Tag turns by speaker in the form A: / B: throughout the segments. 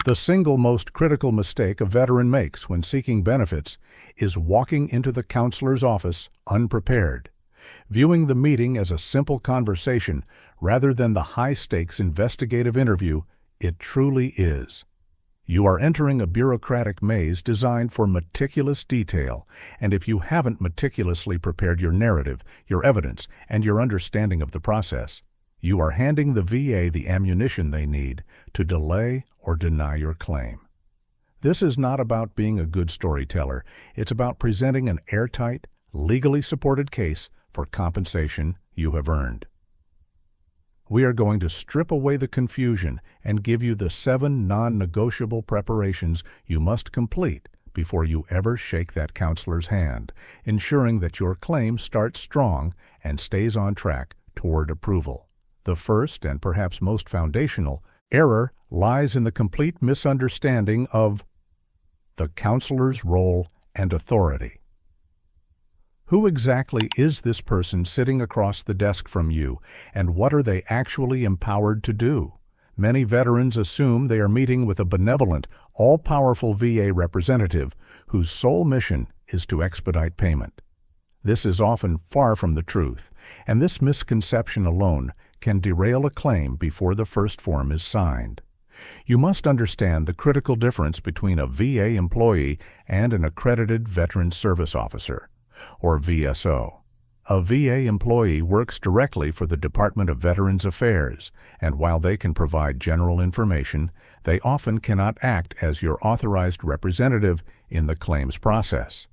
A: The single most critical mistake a veteran makes when seeking benefits is walking into the counselor's office unprepared, viewing the meeting as a simple conversation rather than the high-stakes investigative interview it truly is. You are entering a bureaucratic maze designed for meticulous detail, and if you haven't meticulously prepared your narrative, your evidence, and your understanding of the process, you are handing the VA the ammunition they need to delay or deny your claim. This is not about being a good storyteller. It's about presenting an airtight, legally supported case for compensation you have earned. We are going to strip away the confusion and give you the 7 non-negotiable preparations you must complete before you ever shake that counselor's hand, ensuring that your claim starts strong and stays on track toward approval. The first, and perhaps most foundational, error lies in the complete misunderstanding of the counselor's role and authority. Who exactly is this person sitting across the desk from you, and what are they actually empowered to do? Many veterans assume they are meeting with a benevolent, all-powerful VA representative whose sole mission is to expedite payment. This is often far from the truth, and this misconception alone can derail a claim before the first form is signed. You must understand the critical difference between a VA employee and an accredited Veteran Service Officer, or VSO. A VA employee works directly for the Department of Veterans Affairs, and while they can provide general information, they often cannot act as your authorized representative in the claims process.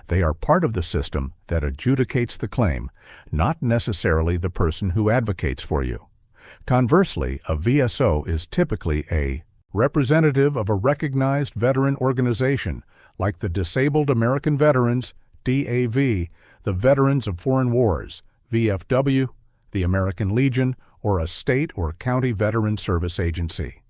A: They are part of the system that adjudicates the claim, not necessarily the person who advocates for you. Conversely, a VSO is typically a representative of a recognized veteran organization, like the Disabled American Veterans, DAV, the Veterans of Foreign Wars, VFW, the American Legion, or a state or county veteran service agency.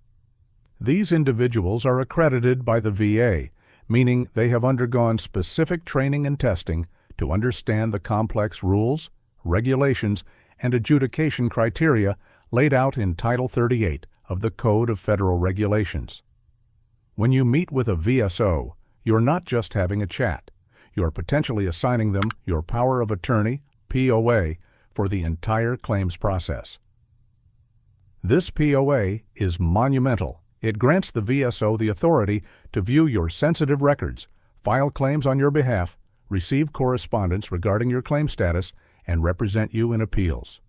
A: These individuals are accredited by the VA, meaning they have undergone specific training and testing to understand the complex rules, regulations, and adjudication criteria laid out in Title 38 of the Code of Federal Regulations. When you meet with a VSO, you're not just having a chat. You're potentially assigning them your power of attorney, POA, for the entire claims process. This POA is monumental. It grants the VSO the authority to view your sensitive records, file claims on your behalf, receive correspondence regarding your claim status, and represent you in appeals.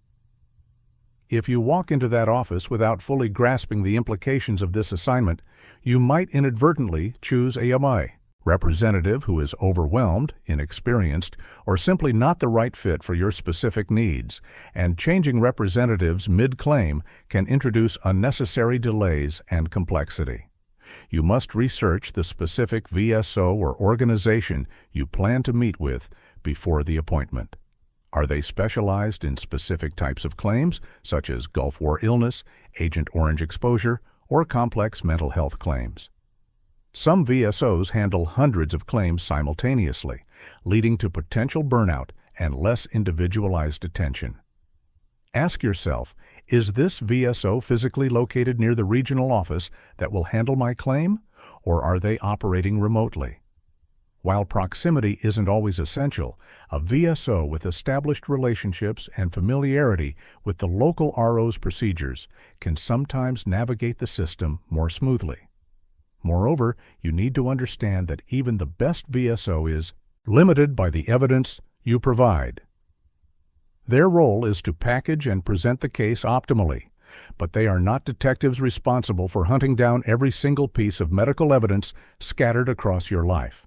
A: If you walk into that office without fully grasping the implications of this assignment, you might inadvertently choose a representative who is overwhelmed, inexperienced, or simply not the right fit for your specific needs, and changing representatives mid-claim can introduce unnecessary delays and complexity. You must research the specific VSO or organization you plan to meet with before the appointment. Are they specialized in specific types of claims, such as Gulf War illness, Agent Orange exposure, or complex mental health claims? Some VSOs handle hundreds of claims simultaneously, leading to potential burnout and less individualized attention. Ask yourself, is this VSO physically located near the regional office that will handle my claim, or are they operating remotely? While proximity isn't always essential, a VSO with established relationships and familiarity with the local RO's procedures can sometimes navigate the system more smoothly. Moreover, you need to understand that even the best VSO is limited by the evidence you provide. Their role is to package and present the case optimally, but they are not detectives responsible for hunting down every single piece of medical evidence scattered across your life.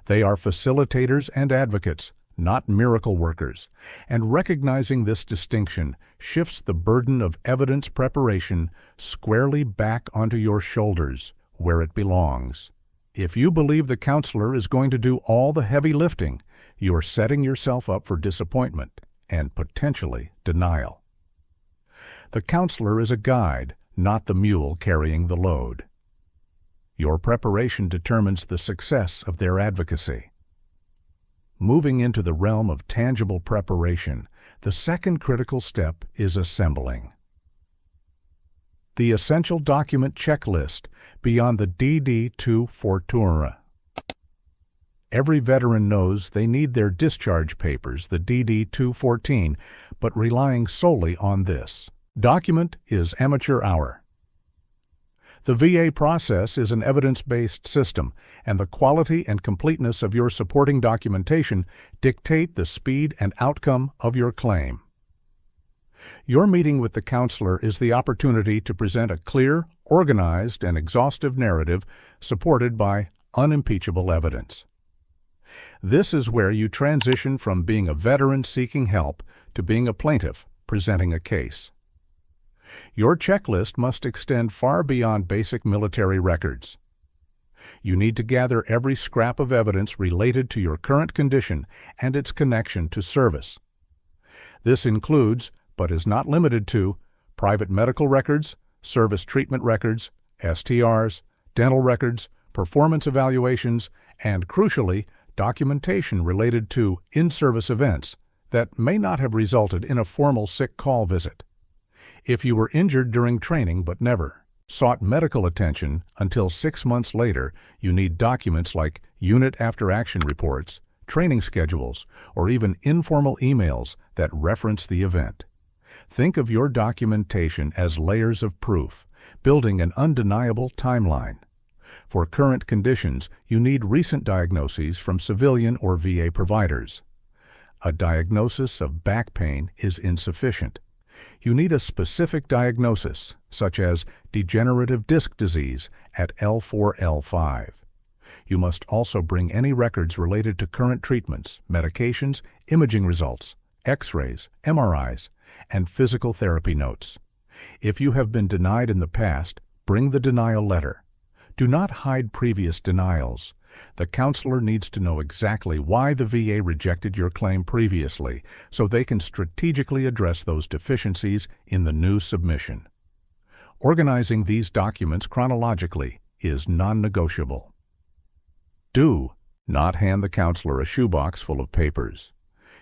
A: They are facilitators and advocates, not miracle workers, and recognizing this distinction shifts the burden of evidence preparation squarely back onto your shoulders, where it belongs. If you believe the counselor is going to do all the heavy lifting, you're setting yourself up for disappointment and potentially denial. The counselor is a guide, not the mule carrying the load. Your preparation determines the success of their advocacy. Moving into the realm of tangible preparation, the second critical step is assembling. The essential document checklist beyond the DD2 Fortuna. Every veteran knows they need their discharge papers, the DD214, but relying solely on this document is amateur hour. The VA process is an evidence-based system, and the quality and completeness of your supporting documentation dictate the speed and outcome of your claim. Your meeting with the counselor is the opportunity to present a clear, organized, and exhaustive narrative supported by unimpeachable evidence. This is where you transition from being a veteran seeking help to being a plaintiff presenting a case. Your checklist must extend far beyond basic military records. You need to gather every scrap of evidence related to your current condition and its connection to service. This includes, but is not limited to, private medical records, service treatment records, STRs, dental records, performance evaluations, and, crucially, documentation related to in-service events that may not have resulted in a formal sick call visit. If you were injured during training but never sought medical attention until 6 months later, you need documents like unit after-action reports, training schedules, or even informal emails that reference the event. Think of your documentation as layers of proof, building an undeniable timeline. For current conditions, you need recent diagnoses from civilian or VA providers. A diagnosis of back pain is insufficient. You need a specific diagnosis, such as degenerative disc disease at L4, L5. You must also bring any records related to current treatments, medications, imaging results, X-rays, MRIs, and physical therapy notes. If you have been denied in the past, bring the denial letter. Do not hide previous denials. The counselor needs to know exactly why the VA rejected your claim previously, so they can strategically address those deficiencies in the new submission. Organizing these documents chronologically is non-negotiable. Do not hand the counselor a shoebox full of papers.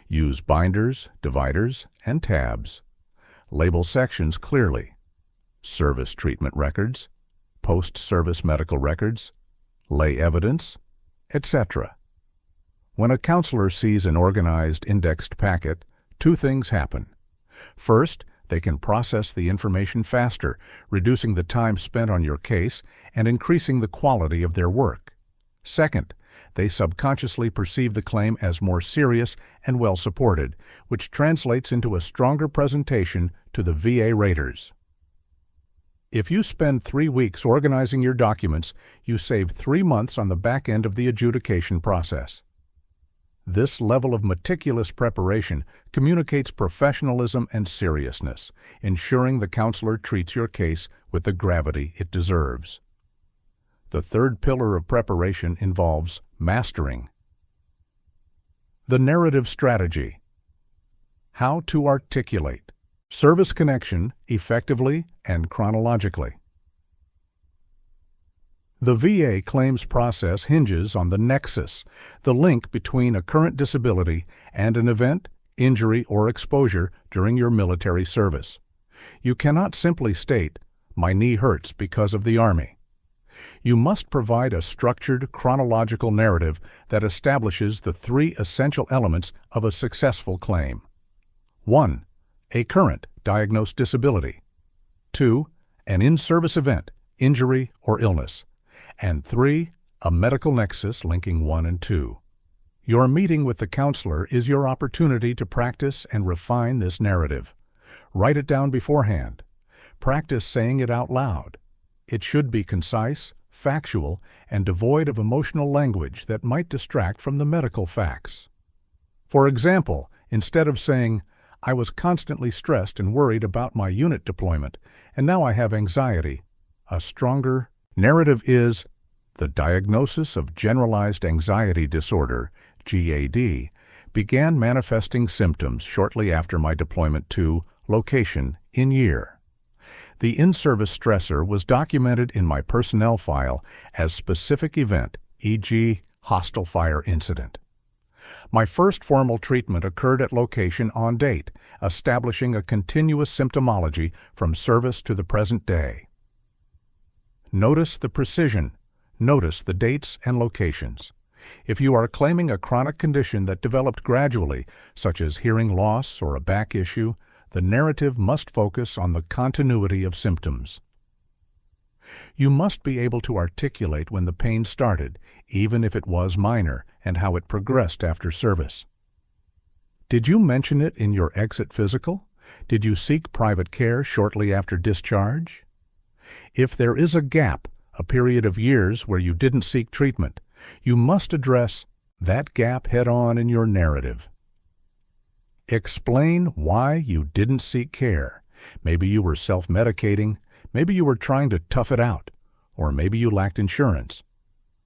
A: Use binders, dividers, and tabs. Label sections clearly. Service treatment records, post-service medical records, lay evidence, etc. When a counselor sees an organized, indexed packet, two things happen. First, they can process the information faster, reducing the time spent on your case and increasing the quality of their work. Second, they subconsciously perceive the claim as more serious and well-supported, which translates into a stronger presentation to the VA raters. If you spend 3 weeks organizing your documents, you save 3 months on the back end of the adjudication process. This level of meticulous preparation communicates professionalism and seriousness, ensuring the counselor treats your case with the gravity it deserves. The third pillar of preparation involves mastering. The narrative strategy. How to articulate service connection effectively and chronologically. The VA claims process hinges on the nexus, the link between a current disability and an event, injury, or exposure during your military service. You cannot simply state, "My knee hurts because of the Army." You must provide a structured, chronological narrative that establishes the 3 essential elements of a successful claim. 1. A current diagnosed disability. 2. An in-service event, injury, or illness. And 3. A medical nexus linking 1 and 2. Your meeting with the counselor is your opportunity to practice and refine this narrative. Write it down beforehand. Practice saying it out loud. It should be concise, factual, and devoid of emotional language that might distract from the medical facts. For example, instead of saying, "I was constantly stressed and worried about my unit deployment, and now I have anxiety," a stronger narrative is, "The diagnosis of generalized anxiety disorder, GAD, began manifesting symptoms shortly after my deployment to location in year. The in-service stressor was documented in my personnel file as specific event, e.g., hostile fire incident. My first formal treatment occurred at location on date, establishing a continuous symptomology from service to the present day. Notice the precision. Notice the dates and locations. If you are claiming a chronic condition that developed gradually, such as hearing loss or a back issue, the narrative must focus on the continuity of symptoms. You must be able to articulate when the pain started, even if it was minor, and how it progressed after service. Did you mention it in your exit physical? Did you seek private care shortly after discharge? If there is a gap, a period of years where you didn't seek treatment, you must address that gap head-on in your narrative. Explain why you didn't seek care. Maybe you were self-medicating, maybe you were trying to tough it out, or maybe you lacked insurance.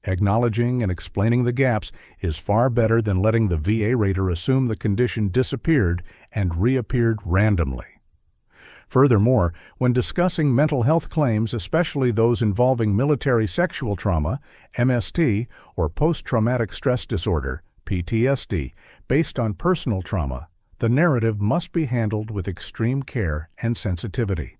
A: Acknowledging and explaining the gaps is far better than letting the VA rater assume the condition disappeared and reappeared randomly. Furthermore, when discussing mental health claims, especially those involving military sexual trauma, MST, or post-traumatic stress disorder, PTSD, based on personal trauma, the narrative must be handled with extreme care and sensitivity.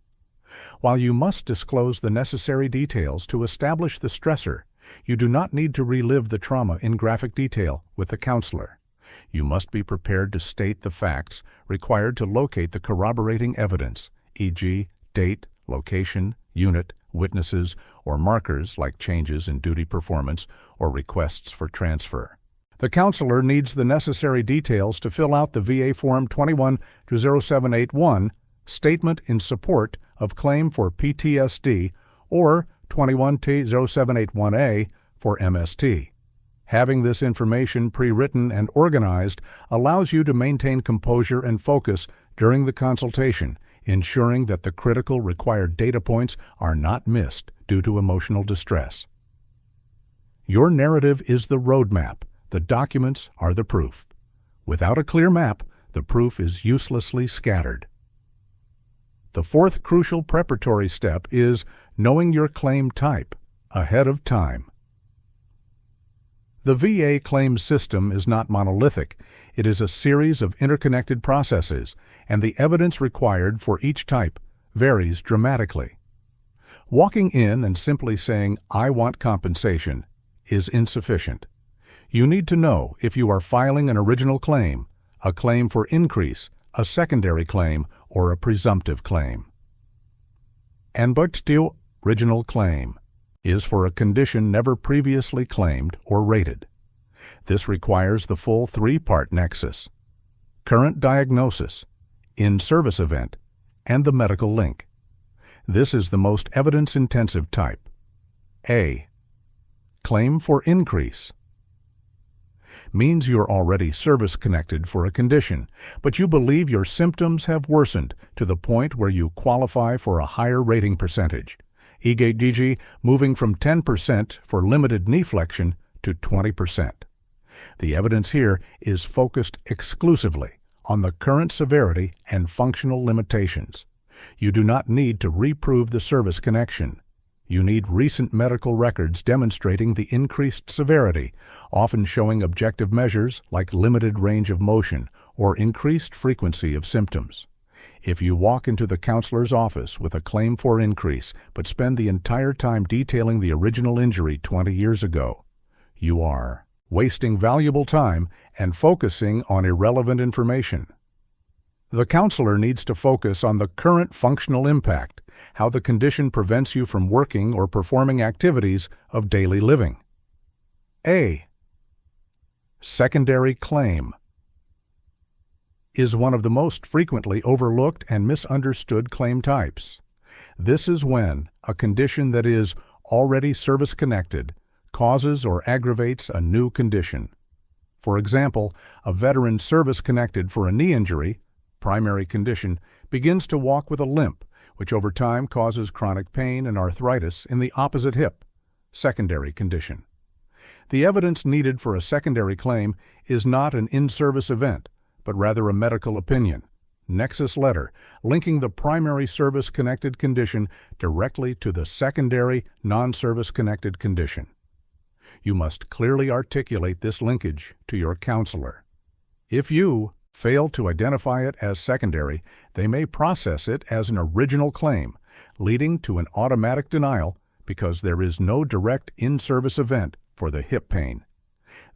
A: While you must disclose the necessary details to establish the stressor, you do not need to relive the trauma in graphic detail with the counselor. You must be prepared to state the facts required to locate the corroborating evidence, e.g., date, location, unit, witnesses, or markers like changes in duty performance or requests for transfer. The counselor needs the necessary details to fill out the VA Form 21-0781, Statement in Support of Claim for PTSD, or 21-0781A for MST. Having this information pre-written and organized allows you to maintain composure and focus during the consultation, ensuring that the critical required data points are not missed due to emotional distress. Your narrative is the roadmap. The documents are the proof. Without a clear map, the proof is uselessly scattered. The fourth crucial preparatory step is knowing your claim type ahead of time. The VA claims system is not monolithic. It is a series of interconnected processes, and the evidence required for each type varies dramatically. Walking in and simply saying, "I want compensation," is insufficient. You need to know if you are filing an original claim, a claim for increase, a secondary claim, or a presumptive claim. An original claim is for a condition never previously claimed or rated. This requires the full three-part nexus: current diagnosis, in-service event, and the medical link. This is the most evidence-intensive type. A. Claim for increase means you're already service-connected for a condition, but you believe your symptoms have worsened to the point where you qualify for a higher rating percentage, e.g. moving from 10% for limited knee flexion to 20%. The evidence here is focused exclusively on the current severity and functional limitations. You do not need to reprove the service connection. You need recent medical records demonstrating the increased severity, often showing objective measures like limited range of motion or increased frequency of symptoms. If you walk into the counselor's office with a claim for increase but spend the entire time detailing the original injury 20 years ago, you are wasting valuable time and focusing on irrelevant information. The counselor needs to focus on the current functional impact, how the condition prevents you from working or performing activities of daily living. A. Secondary claim is one of the most frequently overlooked and misunderstood claim types. This is when a condition that is already service-connected causes or aggravates a new condition. For example, a veteran service-connected for a knee injury, primary condition, begins to walk with a limp, which over time causes chronic pain and arthritis in the opposite hip, secondary condition. The evidence needed for a secondary claim is not an in-service event, but rather a medical opinion, nexus letter, linking the primary service-connected condition directly to the secondary non-service-connected condition. You must clearly articulate this linkage to your counselor. If you fail to identify it as secondary, they may process it as an original claim, leading to an automatic denial because there is no direct in-service event for the hip pain.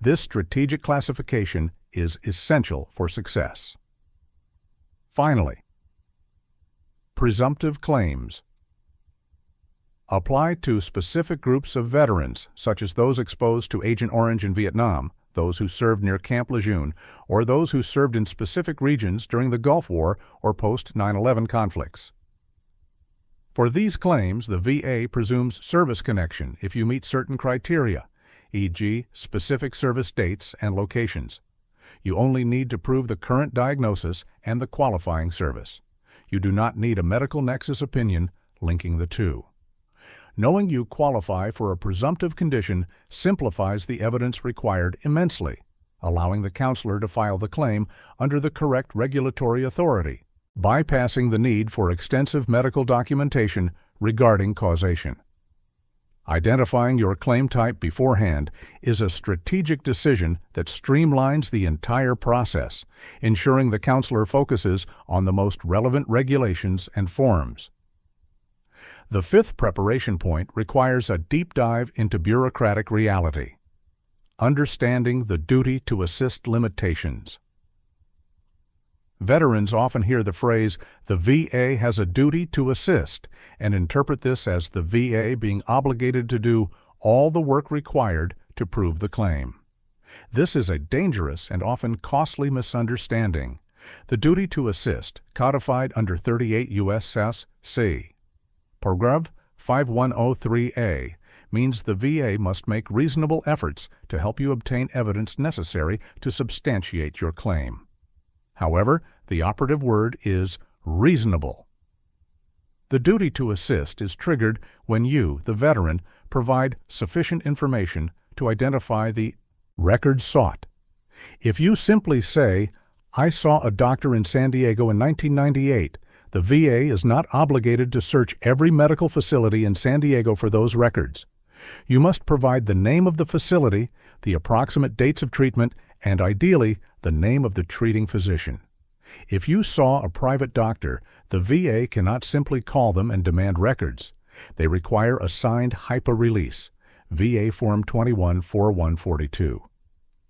A: This strategic classification is essential for success. Finally, presumptive claims apply to specific groups of veterans, such as those exposed to Agent Orange in Vietnam, those who served near Camp Lejeune, or those who served in specific regions during the Gulf War or post-9/11 conflicts. For these claims, the VA presumes service connection if you meet certain criteria, e.g., specific service dates and locations. You only need to prove the current diagnosis and the qualifying service. You do not need a medical nexus opinion linking the two. Knowing you qualify for a presumptive condition simplifies the evidence required immensely, allowing the counselor to file the claim under the correct regulatory authority, bypassing the need for extensive medical documentation regarding causation. Identifying your claim type beforehand is a strategic decision that streamlines the entire process, ensuring the counselor focuses on the most relevant regulations and forms. The fifth preparation point requires a deep dive into bureaucratic reality. Understanding the duty to assist limitations. Veterans often hear the phrase, "the VA has a duty to assist," and interpret this as the VA being obligated to do all the work required to prove the claim. This is a dangerous and often costly misunderstanding. The duty to assist, codified under 38 U.S.C. c. Paragraph 5103A, means the VA must make reasonable efforts to help you obtain evidence necessary to substantiate your claim. However, the operative word is reasonable. The duty to assist is triggered when you, the veteran, provide sufficient information to identify the records sought. If you simply say, "I saw a doctor in San Diego in 1998, the VA is not obligated to search every medical facility in San Diego for those records. You must provide the name of the facility, the approximate dates of treatment, and ideally, the name of the treating physician. If you saw a private doctor, the VA cannot simply call them and demand records. They require a signed HIPAA release, VA Form 21-4142.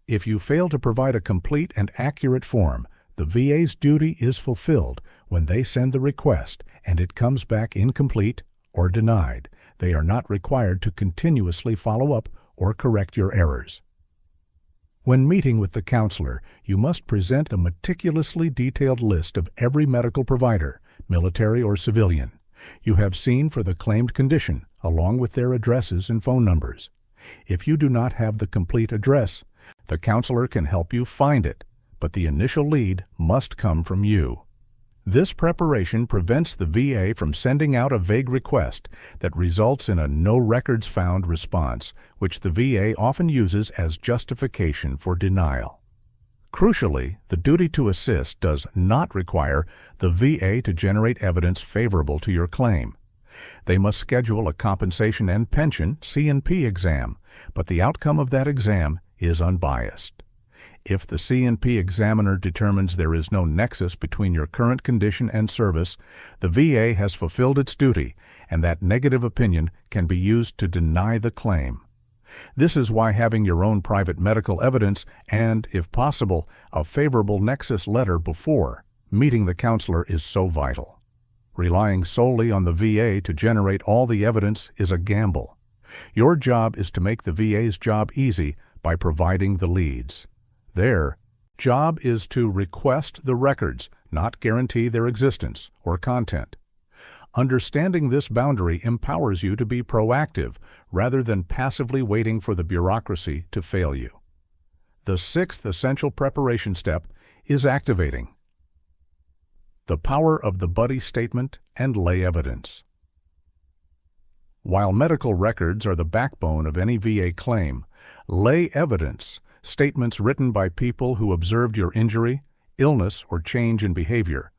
A: If you fail to provide a complete and accurate form, the VA's duty is fulfilled when they send the request and it comes back incomplete or denied. They are not required to continuously follow up or correct your errors. When meeting with the counselor, you must present a meticulously detailed list of every medical provider, military or civilian, you have seen for the claimed condition, along with their addresses and phone numbers. If you do not have the complete address, the counselor can help you find it, but the initial lead must come from you. This preparation prevents the VA from sending out a vague request that results in a no records found response, which the VA often uses as justification for denial. Crucially, the duty to assist does not require the VA to generate evidence favorable to your claim. They must schedule a compensation and pension C&P exam, but the outcome of that exam is unbiased. If the C&P examiner determines there is no nexus between your current condition and service, the VA has fulfilled its duty, and that negative opinion can be used to deny the claim. This is why having your own private medical evidence and, if possible, a favorable nexus letter before meeting the counselor is so vital. Relying solely on the VA to generate all the evidence is a gamble. Your job is to make the VA's job easy by providing the leads. Their job is to request the records, not guarantee their existence or content. Understanding this boundary empowers you to be proactive rather than passively waiting for the bureaucracy to fail you. The sixth essential preparation step is activating the power of the buddy statement and lay evidence. While medical records are the backbone of any VA claim, lay evidence, statements written by people who observed your injury, illness, or change in behavior,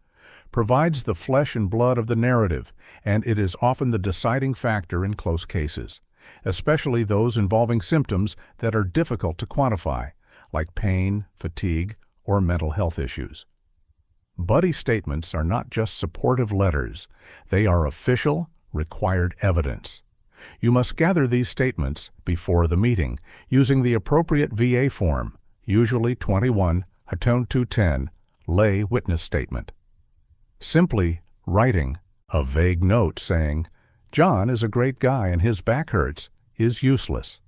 A: provides the flesh and blood of the narrative, and it is often the deciding factor in close cases. especially those involving symptoms that are difficult to quantify, like pain, fatigue, or mental health issues. Buddy statements are not just supportive letters, they are official, required evidence. You must gather these statements before the meeting using the appropriate VA form, usually 21-210, lay witness statement. Simply writing a vague note saying, "John is a great guy and his back hurts," is useless.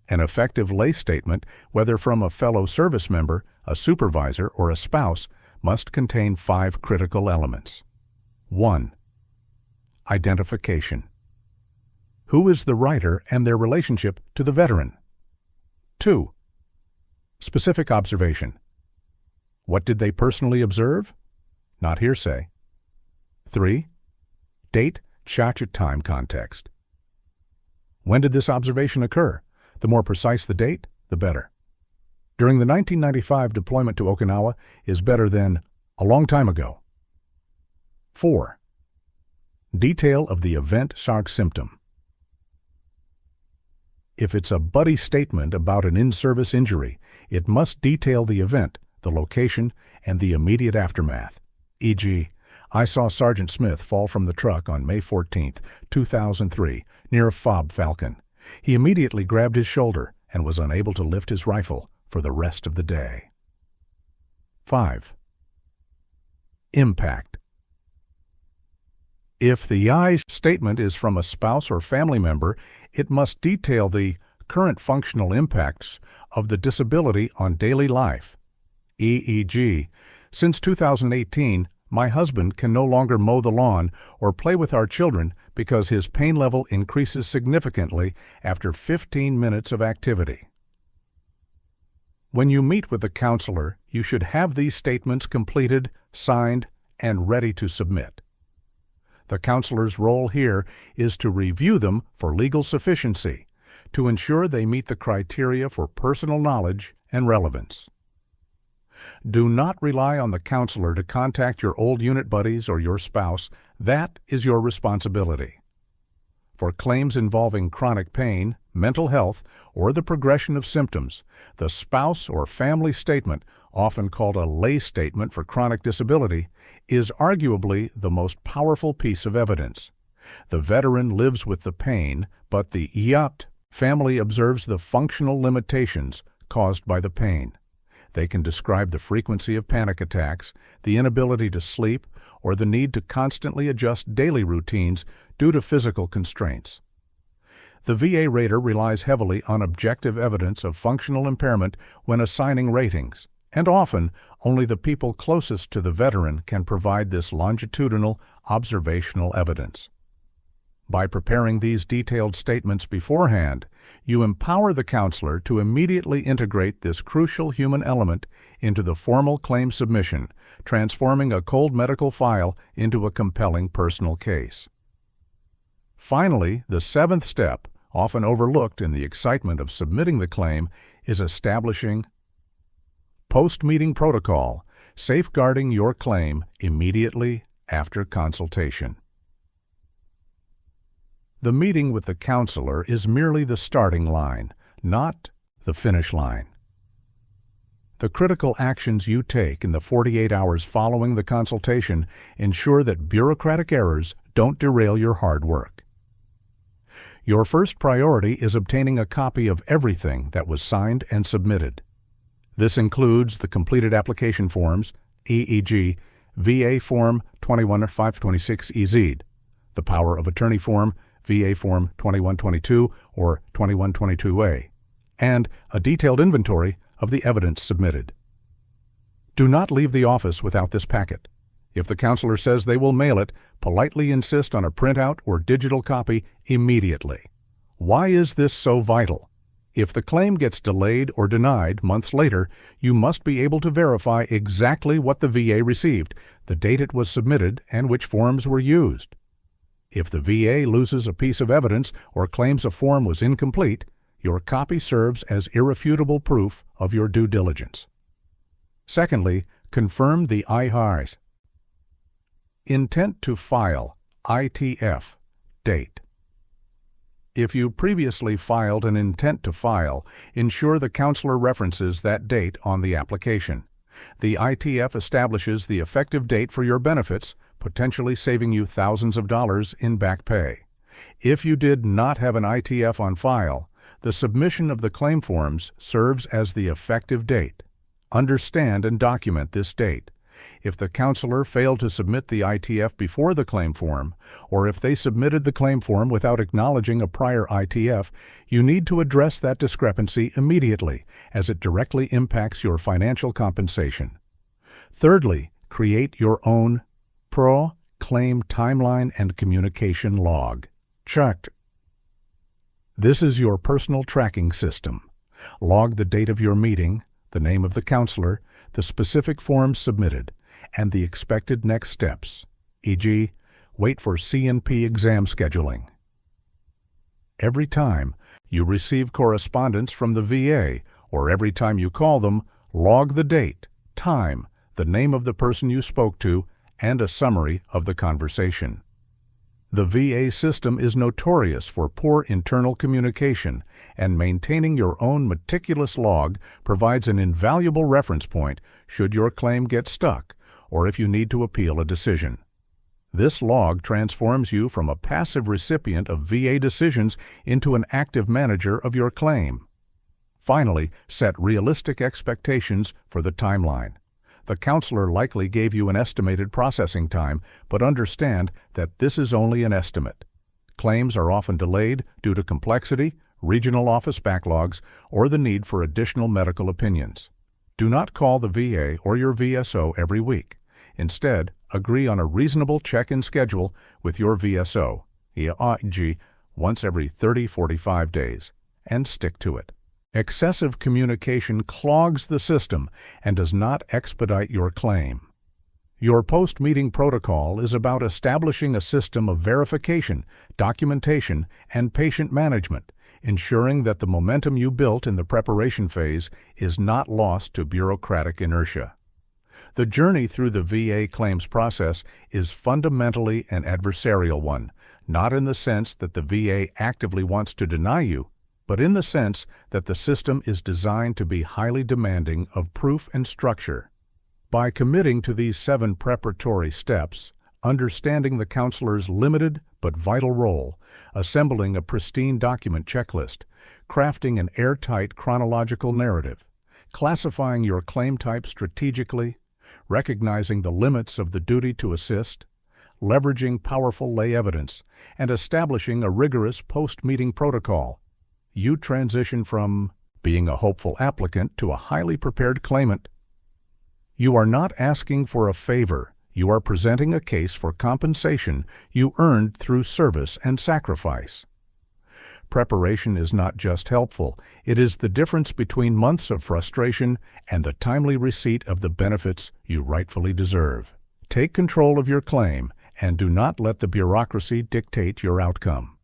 A: An effective lay statement, whether from a fellow service member, a supervisor, or a spouse, must contain 5 critical elements. 1. Identification. Who is the writer and their relationship to the veteran? 2. Specific observation. What did they personally observe? Not hearsay. 3. Date, time context. When did this observation occur? The more precise the date, the better. During the 1995 deployment to Okinawa is better than a long time ago. 4. Detail of the event symptom. If it's a buddy statement about an in-service injury, it must detail the event, the location, and the immediate aftermath. E.g., I saw Sergeant Smith fall from the truck on May 14, 2003, near a fob Falcon. He immediately grabbed his shoulder and was unable to lift his rifle for the rest of the day. 5. Impact. If the I statement is from a spouse or family member, it must detail the current functional impacts of the disability on daily life. E.g., since 2018, my husband can no longer mow the lawn or play with our children because his pain level increases significantly after 15 minutes of activity. When you meet with a counselor, you should have these statements completed, signed, and ready to submit. The counselor's role here is to review them for legal sufficiency, to ensure they meet the criteria for personal knowledge and relevance. Do not rely on the counselor to contact your old unit buddies or your spouse. That is your responsibility. For claims involving chronic pain, mental health, or the progression of symptoms, the spouse or family statement, often called a lay statement for chronic disability, is arguably the most powerful piece of evidence. The veteran lives with the pain, but the IAT family observes the functional limitations caused by the pain. They can describe the frequency of panic attacks, the inability to sleep, or the need to constantly adjust daily routines due to physical constraints. The VA rater relies heavily on objective evidence of functional impairment when assigning ratings, and often only the people closest to the veteran can provide this longitudinal, observational evidence. By preparing these detailed statements beforehand, you empower the counselor to immediately integrate this crucial human element into the formal claim submission, transforming a cold medical file into a compelling personal case. Finally, the 7th step, often overlooked in the excitement of submitting the claim, is establishing post-meeting protocol, safeguarding your claim immediately after consultation. The meeting with the counselor is merely the starting line, not the finish line. The critical actions you take in the 48 hours following the consultation ensure that bureaucratic errors don't derail your hard work. Your first priority is obtaining a copy of everything that was signed and submitted. This includes the completed application forms, e.g., VA Form 21-526EZ, the Power of Attorney Form, VA Form 2122 or 2122A, and a detailed inventory of the evidence submitted. Do not leave the office without this packet. If the counselor says they will mail it, politely insist on a printout or digital copy immediately. Why is this so vital? If the claim gets delayed or denied months later, you must be able to verify exactly what the VA received, the date it was submitted, and which forms were used. If the VA loses a piece of evidence or claims a form was incomplete, your copy serves as irrefutable proof of your due diligence. Secondly, confirm the IHRs. Intent to file, ITF, date. If you previously filed an intent to file, ensure the counselor references that date on the application. The ITF establishes the effective date for your benefits, potentially saving you thousands of dollars in back pay. If you did not have an ITF on file, the submission of the claim forms serves as the effective date. Understand and document this date. If the counselor failed to submit the ITF before the claim form, or if they submitted the claim form without acknowledging a prior ITF, you need to address that discrepancy immediately, as it directly impacts your financial compensation. Thirdly, create your own pro-claim timeline and communication log. Checked. This is your personal tracking system. Log the date of your meeting, the name of the counselor, the specific forms submitted, and the expected next steps, e.g., wait for C&P exam scheduling. Every time you receive correspondence from the VA, or every time you call them, log the date, time, the name of the person you spoke to, and a summary of the conversation. The VA system is notorious for poor internal communication, and maintaining your own meticulous log provides an invaluable reference point should your claim get stuck or if you need to appeal a decision. This log transforms you from a passive recipient of VA decisions into an active manager of your claim. Finally, set realistic expectations for the timeline. The counselor likely gave you an estimated processing time, but understand that this is only an estimate. Claims are often delayed due to complexity, regional office backlogs, or the need for additional medical opinions. Do not call the VA or your VSO every week. Instead, agree on a reasonable check-in schedule with your VSO, e.g., once every 30-45 days, and stick to it. Excessive communication clogs the system and does not expedite your claim. Your post-meeting protocol is about establishing a system of verification, documentation, and patient management, ensuring that the momentum you built in the preparation phase is not lost to bureaucratic inertia. The journey through the VA claims process is fundamentally an adversarial one, not in the sense that the VA actively wants to deny you, but in the sense that the system is designed to be highly demanding of proof and structure. By committing to these 7 preparatory steps, understanding the counselor's limited but vital role, assembling a pristine document checklist, crafting an airtight chronological narrative, classifying your claim type strategically, recognizing the limits of the duty to assist, leveraging powerful lay evidence, and establishing a rigorous post-meeting protocol, you transition from being a hopeful applicant to a highly prepared claimant. You are not asking for a favor. You are presenting a case for compensation you earned through service and sacrifice. Preparation is not just helpful, it is the difference between months of frustration and the timely receipt of the benefits you rightfully deserve. Take control of your claim and do not let the bureaucracy dictate your outcome.